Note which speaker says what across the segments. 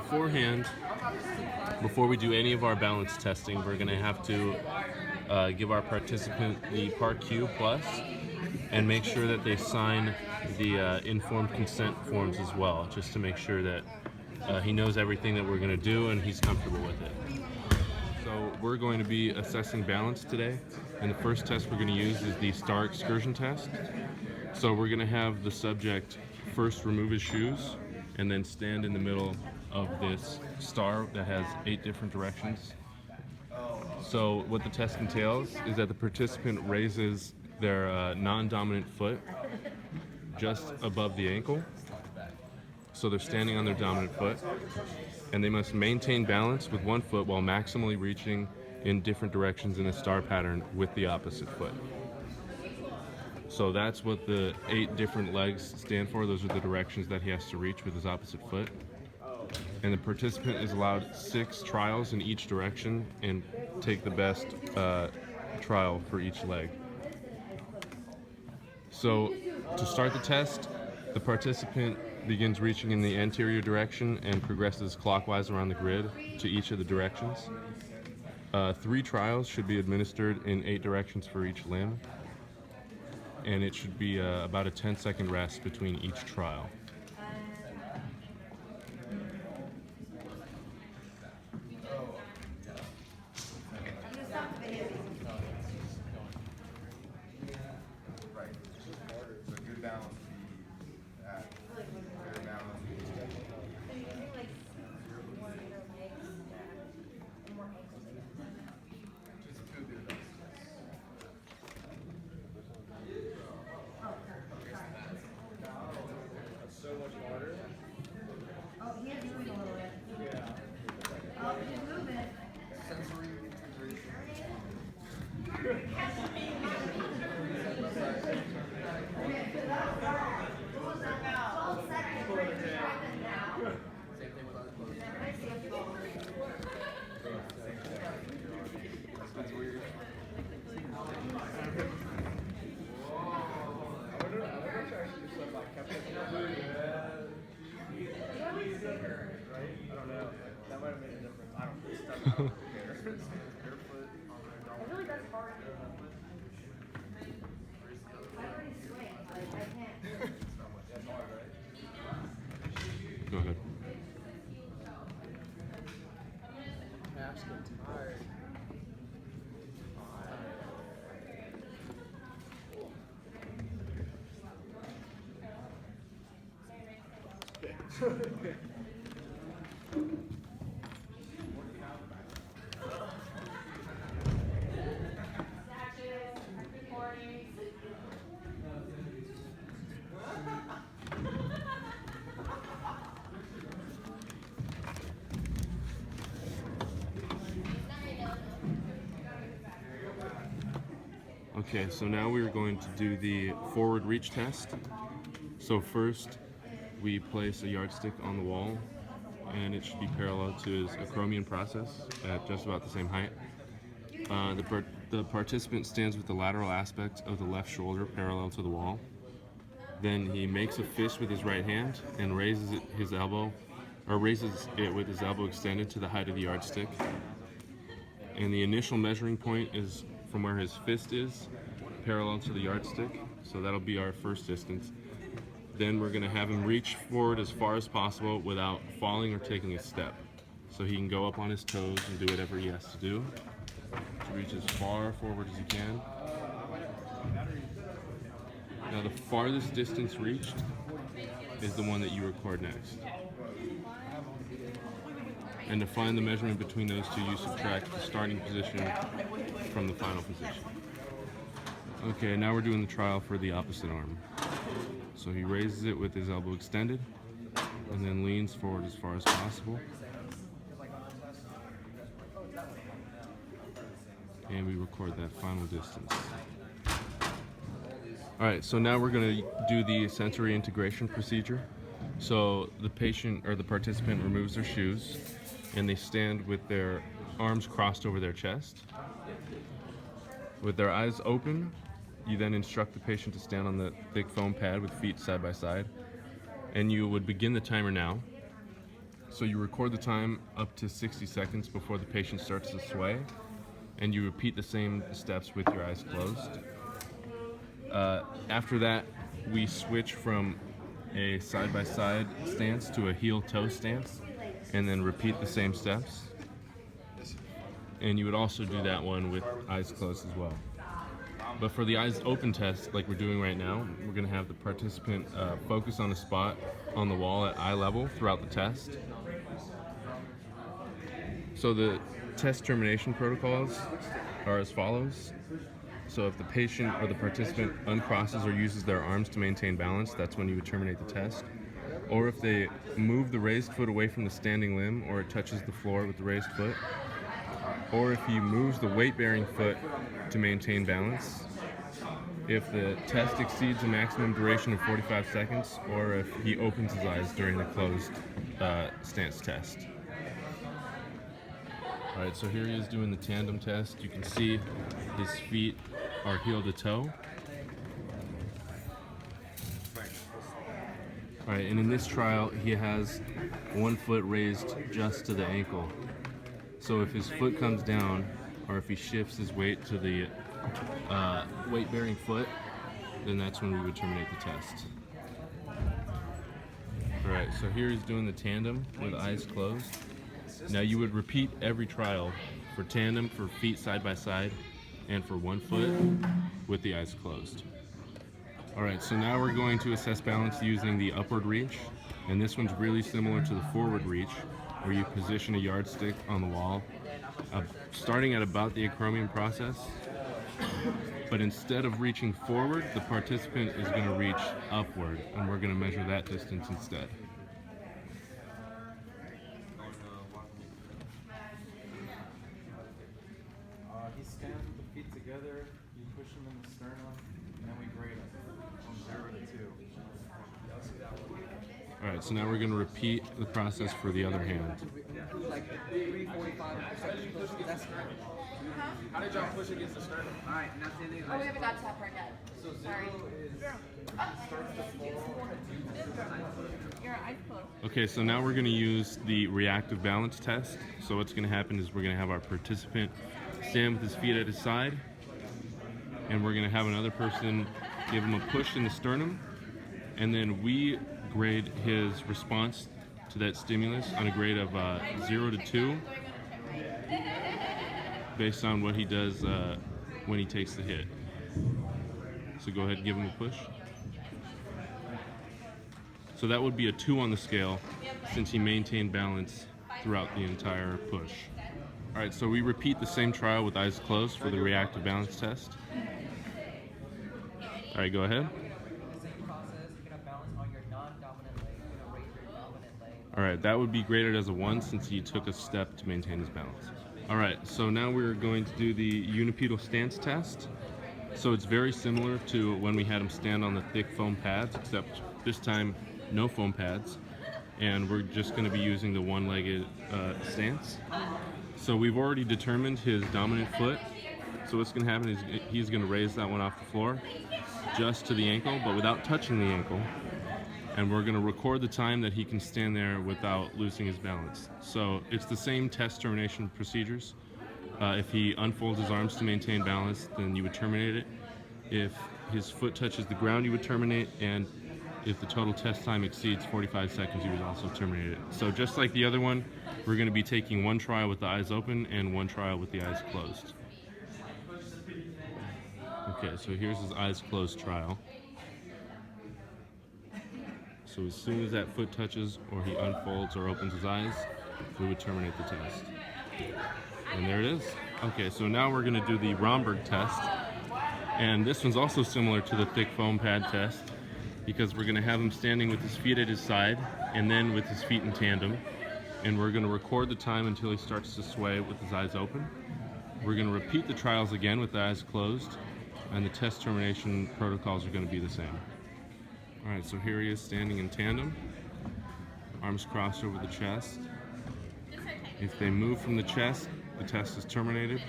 Speaker 1: beforehand, before we do any of our balance testing, we're going to have to give our participant the Part Q plus and make sure that they sign the informed consent forms as well, just to make sure that he knows everything that we're going to do and he's comfortable with it. So we're going to be assessing balance today, and the first test we're going to use is the star excursion test. So we're going to have the subject first remove his shoes and then stand in the middle of this star that has 8 different directions. So what the test entails is that the participant raises their non-dominant foot just above the ankle. So they're standing on their dominant foot, and they must maintain balance with one foot while maximally reaching in different directions in a star pattern with the opposite foot. So that's what the 8 different legs stand for. Those are the directions that he has to reach with his opposite foot. And the participant is allowed 6 trials in each direction and take the best trial for each leg. So to start the test, the participant begins reaching in the anterior direction and progresses clockwise around the grid to each of the directions. 3 trials should be administered in 8 directions for each limb, and it should be about a 10-second rest between each trial.
Speaker 2: So much harder. Oh, he is moving a little bit. Yeah. Oh, he's moving. Sensory integration. Same thing with other clothes. That's weird. I don't know. That might have made a difference. I don't know. I feel like that's hard. I already swing. I can't. That's hard, right?
Speaker 1: Go ahead.
Speaker 2: Calves get tired.
Speaker 1: Okay, so now we're going to do the forward reach test. So first, we place a yardstick on the wall, and it should be parallel to his acromion process at just about the same height. The participant stands with the lateral aspect of the left shoulder parallel to the wall. Then he makes a fist with his right hand and raises it with his elbow extended to the height of the yardstick. And the initial measuring point is from where his fist is, parallel to the yardstick. So that'll be our first distance. Then we're going to have him reach forward as far as possible without falling or taking a step. So he can go up on his toes and do whatever he has to do to reach as far forward as he can. Now the farthest distance reached is the one that you record next. And to find the measurement between those two, you subtract the starting position from the final position. Okay, now we're doing the trial for the opposite arm. So he raises it with his elbow extended and then leans forward as far as possible. And we record that final distance. Alright, so now we're going to do the sensory integration procedure. So the patient or the participant removes their shoes and they stand with their arms crossed over their chest. With their eyes open, you then instruct the patient to stand on the thick foam pad with feet side by side. And you would begin the timer now. So you record the time up to 60 seconds before the patient starts to sway, and you repeat the same steps with your eyes closed. After that, we switch from a side-by-side stance to a heel-toe stance, and then repeat the same steps. And you would also do that one with eyes closed as well. But for the eyes open test, like we're doing right now, we're going to have the participant focus on a spot on the wall at eye level throughout the test. So the test termination protocols are as follows. So if the patient or the participant uncrosses or uses their arms to maintain balance, that's when you would terminate the test. Or if they move the raised foot away from the standing limb or it touches the floor with the raised foot. Or if he moves the weight-bearing foot to maintain balance. If the test exceeds a maximum duration of 45 seconds, or if he opens his eyes during the closed stance test. All right, so here he is doing the tandem test. You can see his feet are heel to toe. All right, and in this trial, he has one foot raised just to the ankle. So if his foot comes down, or if he shifts his weight to the weight-bearing foot, then that's when we would terminate the test. All right, so here he's doing the tandem with eyes closed. Now you would repeat every trial for tandem, for feet side by side, and for one foot with the eyes closed. All right, so now we're going to assess balance using the upward reach, and this one's really similar to the forward reach, where you position a yardstick on the wall, starting at about the acromion process. But instead of reaching forward, the participant is going to reach upward, and we're going to measure that distance instead.
Speaker 3: He stands with the feet together, you push him in the sternum, and then we grade him from 0 to 2.
Speaker 1: All right, so now we're going to repeat the process for the other hand.
Speaker 2: Like 345%. That's correct.
Speaker 3: How did y'all push against the sternum?
Speaker 2: Alright, and that's the end of
Speaker 4: Oh, we haven't got to that part yet.
Speaker 3: So 0
Speaker 4: Sorry. Your eyes closed.
Speaker 1: Okay, so now we're going to use the reactive balance test. So what's going to happen is we're going to have our participant stand with his feet at his side, and we're going to have another person give him a push in the sternum, and then we grade his response to that stimulus on a grade of 0 to 2 based on what he does when he takes the hit. So go ahead and give him a push. So that would be a 2 on the scale since he maintained balance throughout the entire push. All right, so we repeat the same trial with eyes closed for the reactive balance test. All right, go ahead. All right, that would be graded as a 1 since he took a step to maintain his balance. All right, so now we're going to do the unipedal stance test. So it's very similar to when we had him stand on the thick foam pads, except this time no foam pads. And we're just going to be using the one-legged stance. So we've already determined his dominant foot. So what's going to happen is he's going to raise that one off the floor just to the ankle, but without touching the ankle. And we're going to record the time that he can stand there without losing his balance. So it's the same test termination procedures. If he unfolds his arms to maintain balance, then you would terminate it. If his foot touches the ground, you would terminate. And if the total test time exceeds 45 seconds, you would also terminate it. So just like the other one, we're going to be taking one trial with the eyes open and one trial with the eyes closed. Okay, so here's his eyes closed trial. So as soon as that foot touches or he unfolds or opens his eyes, we would terminate the test. And there it is. Okay, so now we're going to do the Romberg test. And this one's also similar to the thick foam pad test because we're going to have him standing with his feet at his side and then with his feet in tandem. And we're going to record the time until he starts to sway with his eyes open. We're going to repeat the trials again with the eyes closed, and the test termination protocols are going to be the same. All right, so here he is standing in tandem, arms crossed over the chest. If they move from the chest, the test is terminated.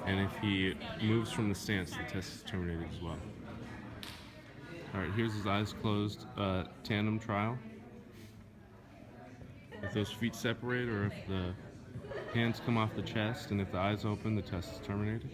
Speaker 1: And if he moves from the stance, the test is terminated as well. All right, here's his eyes closed tandem trial. If those feet separate or if the hands come off the chest and if the eyes open, the test is terminated.